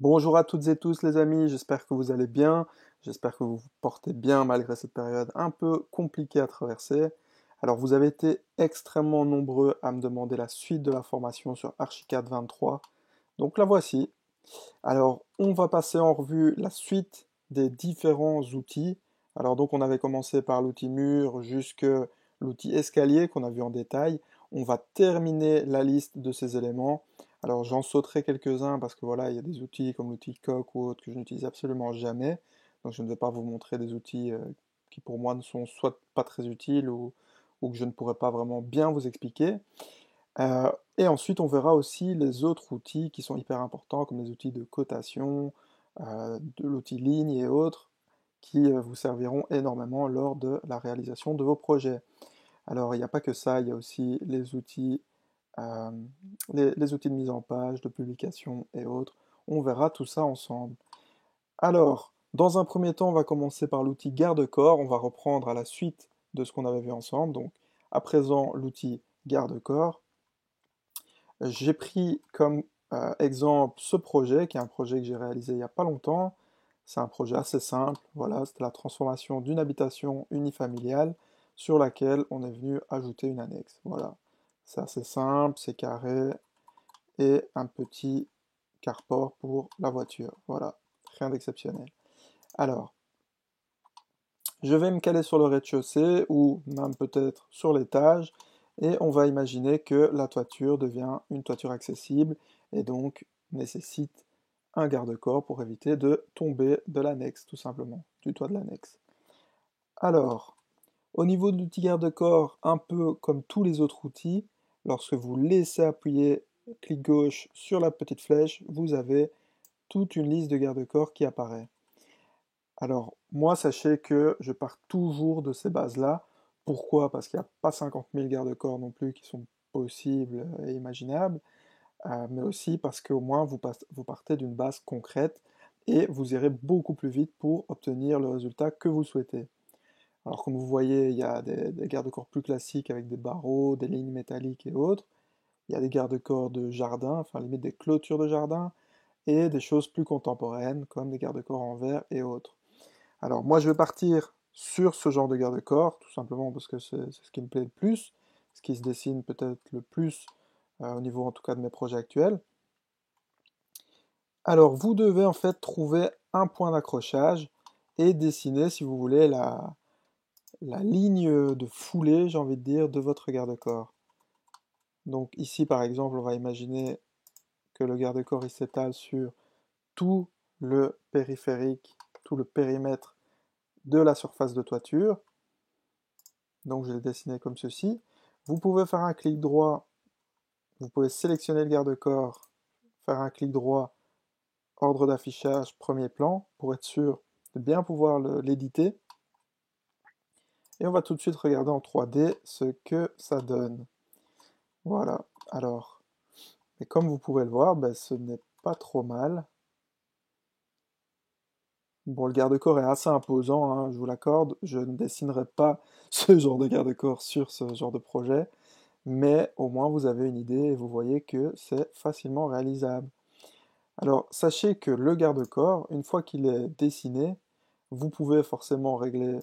Bonjour à toutes et tous les amis, j'espère que vous allez bien, j'espère que vous vous portez bien malgré cette période un peu compliquée à traverser. Alors vous avez été extrêmement nombreux à me demander la suite de la formation sur Archicad 23, donc la voici. Alors on va passer en revue la suite des différents outils. Alors donc on avait commencé par l'outil mur jusque l'outil escalier qu'on a vu en détail. On va terminer la liste de ces éléments. Alors j'en sauterai quelques-uns parce que voilà, il y a des outils comme l'outil coq ou autre que je n'utilise absolument jamais. Donc je ne vais pas vous montrer des outils qui pour moi ne sont soit pas très utiles ou que je ne pourrais pas vraiment bien vous expliquer. Et ensuite on verra aussi les autres outils qui sont hyper importants comme les outils de cotation, de l'outil ligne et autres qui vous serviront énormément lors de la réalisation de vos projets. Alors, il n'y a pas que ça, il y a aussi euh, les outils de mise en page, de publication et autres. On verra tout ça ensemble. Alors, dans un premier temps, on va commencer par l'outil garde-corps. On va reprendre à la suite de ce qu'on avait vu ensemble. Donc, à présent, l'outil garde-corps. J'ai pris comme exemple ce projet, qui est un projet que j'ai réalisé il n'y a pas longtemps. C'est un projet assez simple. Voilà, c'était la transformation d'une habitation unifamiliale sur laquelle on est venu ajouter une annexe. Voilà, c'est assez simple, c'est carré et un petit carport pour la voiture. Voilà, rien d'exceptionnel. Alors, je vais me caler sur le rez-de-chaussée ou même peut-être sur l'étage et on va imaginer que la toiture devient une toiture accessible et donc nécessite un garde-corps pour éviter de tomber de l'annexe tout simplement, du toit de l'annexe. Alors, au niveau de l'outil garde-corps, un peu comme tous les autres outils, lorsque vous laissez appuyer clic gauche sur la petite flèche, vous avez toute une liste de garde-corps qui apparaît. Alors, moi, sachez que je pars toujours de ces bases-là. Pourquoi? Parce qu'il n'y a pas 50 000 garde-corps non plus qui sont possibles et imaginables, mais aussi parce qu'au moins vous partez d'une base concrète et vous irez beaucoup plus vite pour obtenir le résultat que vous souhaitez. Alors, comme vous voyez, il y a des garde-corps plus classiques avec des barreaux, des lignes métalliques et autres. Il y a des garde-corps de jardin, enfin limite des clôtures de jardin, et des choses plus contemporaines comme des garde-corps en verre et autres. Alors moi je vais partir sur ce genre de garde-corps, tout simplement parce que c'est ce qui me plaît le plus, ce qui se dessine peut-être le plus au niveau en tout cas de mes projets actuels. Alors vous devez en fait trouver un point d'accrochage et dessiner si vous voulez la ligne de foulée, j'ai envie de dire, de votre garde-corps. Donc ici par exemple on va imaginer que le garde-corps il s'étale sur tout le périphérique, tout le périmètre de la surface de toiture. Donc je l'ai dessiné comme ceci. Vous pouvez faire un clic droit, vous pouvez sélectionner le garde-corps, faire un clic droit, ordre d'affichage, premier plan, pour être sûr de bien pouvoir l'éditer. Et on va tout de suite regarder en 3D ce que ça donne. Voilà, alors, et comme vous pouvez le voir, ben, ce n'est pas trop mal. Bon, le garde-corps est assez imposant, hein, je vous l'accorde. Je ne dessinerai pas ce genre de garde-corps sur ce genre de projet, mais au moins vous avez une idée et vous voyez que c'est facilement réalisable. Alors sachez que le garde-corps, une fois qu'il est dessiné, vous pouvez forcément régler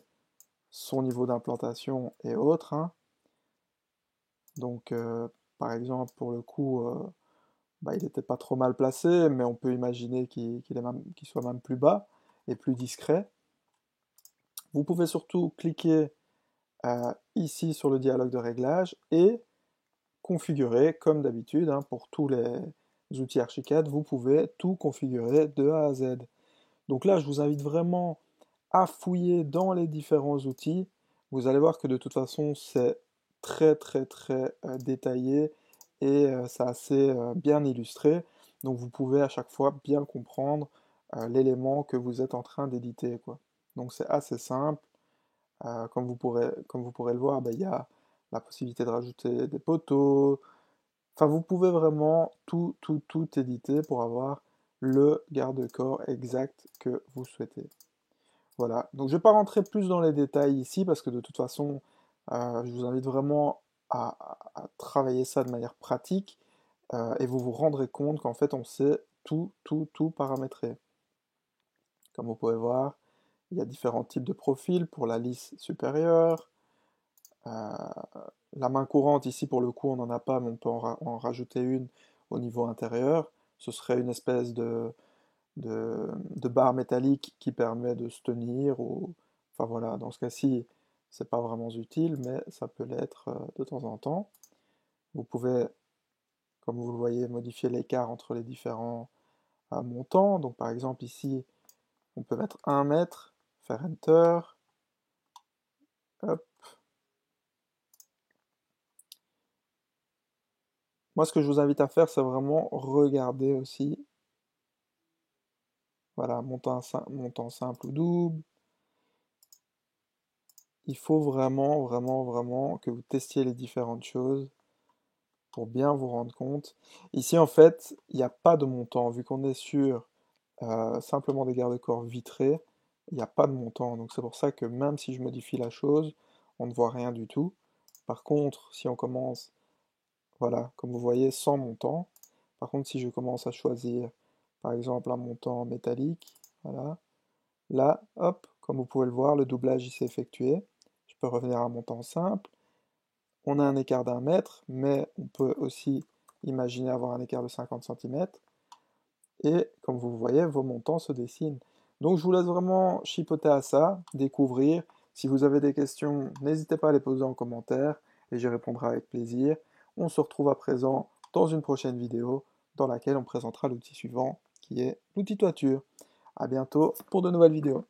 son niveau d'implantation et autres, hein. Donc par exemple pour le coup, bah, il n'était pas trop mal placé, mais on peut imaginer qu'il soit même plus bas et plus discret. Vous pouvez surtout cliquer ici sur le dialogue de réglage et configurer comme d'habitude, hein, pour tous les outils Archicad, vous pouvez tout configurer de A à Z. Donc là, je vous invite vraiment à fouiller dans les différents outils. Vous allez voir que de toute façon, c'est très détaillé et c'est assez bien illustré. Donc vous pouvez à chaque fois bien comprendre l'élément que vous êtes en train d'éditer, quoi. Donc c'est assez simple. Comme vous pourrez le voir, ben, il y a la possibilité de rajouter des poteaux. Enfin, vous pouvez vraiment tout éditer pour avoir le garde-corps exact que vous souhaitez. Voilà, donc je ne vais pas rentrer plus dans les détails ici parce que de toute façon, je vous invite vraiment à travailler ça de manière pratique et vous vous rendrez compte qu'en fait on sait tout paramétré. Comme vous pouvez voir, il y a différents types de profils pour la lisse supérieure. La main courante, ici pour le coup, on n'en a pas, mais on peut en rajouter une au niveau intérieur. Ce serait une espèce de barre métallique qui permet de se tenir. Enfin voilà, dans ce cas-ci, c'est pas vraiment utile, mais ça peut l'être de temps en temps. Vous pouvez, comme vous le voyez, modifier l'écart entre les différents montants. Donc par exemple ici, on peut mettre 1 mètre, faire Enter, hop. Moi, ce que je vous invite à faire, c'est vraiment regarder aussi, voilà, montant simple ou double. Il faut vraiment que vous testiez les différentes choses pour bien vous rendre compte. Ici, en fait, il n'y a pas de montant, vu qu'on est sur simplement des garde-corps vitrés, il n'y a pas de montant. Donc c'est pour ça que même si je modifie la chose, on ne voit rien du tout. Par contre, si on commence, voilà, comme vous voyez, sans montant, par contre, si je commence à choisir, par exemple, un montant métallique, voilà, là, hop, comme vous pouvez le voir, le doublage il s'est effectué. Je peux revenir à un montant simple. On a un écart d'1 mètre, mais on peut aussi imaginer avoir un écart de 50 cm. Et comme vous voyez, vos montants se dessinent. Donc je vous laisse vraiment chipoter à ça, découvrir. Si vous avez des questions, n'hésitez pas à les poser en commentaire et j'y répondrai avec plaisir. On se retrouve à présent dans une prochaine vidéo dans laquelle on présentera l'outil suivant qui est l'outil toiture. A bientôt pour de nouvelles vidéos.